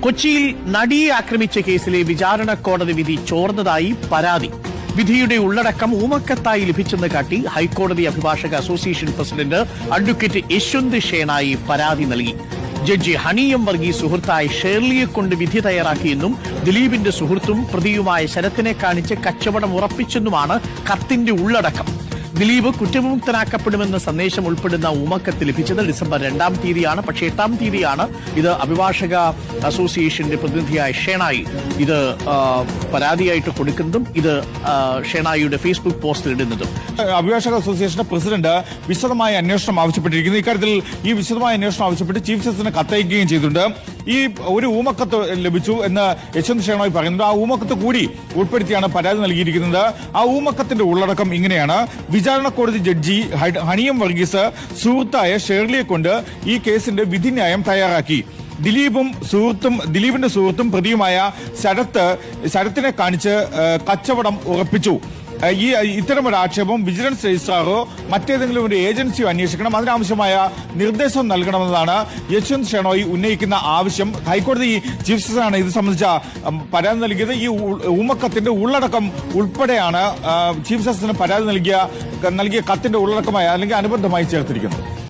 കൊച്ചിയിൽ നടിയെ ആക്രമിച്ച കേസിലെ വിചാരണ കോടതി വിധി ചോർന്നതായി പരാതി. വിധിയുടെ ഉള്ളടക്കം ഊമക്കത്തായി ലഭിച്ചെന്ന് കാട്ടി ഹൈക്കോടതി അഭിഭാഷക association president advocate Yashwant Shenoy പരാതി നൽകി. ജഡ്ജി ഹണിയം വർഗീസ് സുഹൃത്തായ ഷേർലിയെ കൊണ്ട് വിധി തയ്യാറാക്കിയെന്നും ദിലീപിന്റെ സുഹൃത്തും പ്രതിയുമായ ശരത്തിനെ കാണിച്ച് കച്ചവടം ഉറപ്പിച്ചെന്നുമാണ് കത്തിന്റെ ഉള്ളടക്കം. ദിലീപ് കുറ്റവിമുക്തനാക്കപ്പെടുമെന്ന സന്ദേശം ഉൾപ്പെടുന്ന ഊമക്കത്ത് ലഭിച്ചത് ഡിസംബർ 2-ാം തീയതിയാണ്. പക്ഷേ 8-ാം തീയതിയാണ് ഇത് അഭിഭാഷക അസോസിയേഷന്റെ പ്രതിനിധിയായ ഷേണായി ഇത് പരാതിയായിട്ട് കൊടുക്കുന്നതും ഇത് ഷേണായിയുടെ ഫേസ്ബുക്ക് പോസ്റ്റിൽ ഇടുന്നതും. അഭിഭാഷക അസോസിയേഷന്റെ പ്രസിഡന്റ് വിശദമായ അന്വേഷണം ആവശ്യപ്പെട്ടിരിക്കുന്നു. ഇക്കാര്യത്തിൽ ഈ വിശദമായ അന്വേഷണം ആവശ്യപ്പെട്ട് ചീഫ് ജസ്റ്റിസിന് കത്തയക്കുകയും ചെയ്തിട്ടുണ്ട്. ഈ ഒരു ഊമക്കത്ത് ലഭിച്ചു എന്ന് യശ്വന്ത് ഷേണോയ് പറയുന്നത്. ആ ഊമക്കത്ത് കൂടി ഉൾപ്പെടുത്തിയാണ് പരാതി നൽകിയിരിക്കുന്നത്. ആ ഊമക്കത്തിന്റെ ഉള്ളടക്കം ഇങ്ങനെയാണ്: വിചാരണ കോടതി ജഡ്ജി ഹണിയം വർഗീസ് സുഹൃത്തായ ഷേർലിയെ കൊണ്ട് ഈ കേസിന്റെ വിധിന്യായം തയ്യാറാക്കി. ദിലീപിന്റെ സുഹൃത്തും പ്രതിയുമായ ശരത്തിനെ കാണിച്ച് കച്ചവടം ഉറപ്പിച്ചു. ഇത്തരമൊരു ആക്ഷേപം വിജിലൻസ് രജിസ്ട്രാറോ മറ്റേതെങ്കിലും ഒരു ഏജൻസിയോ അന്വേഷിക്കണം, അതിനാവശ്യമായ നിർദ്ദേശം നൽകണമെന്നതാണ് യശ്വന്ത് ഷേണോയ് ഉന്നയിക്കുന്ന ആവശ്യം. ഹൈക്കോടതി ചീഫ് ജസ്റ്റിസാണ് ഇത് സംബന്ധിച്ച പരാതി നൽകിയത്. ഈ ഊമക്കത്തിന്റെ ഉള്ളടക്കം ഉൾപ്പെടെയാണ് ചീഫ് ജസ്റ്റിസിന് പരാതി നൽകിയ കത്തിന്റെ ഉള്ളടക്കമായി അല്ലെങ്കിൽ അനുബന്ധമായി ചേർത്തിരിക്കുന്നത്.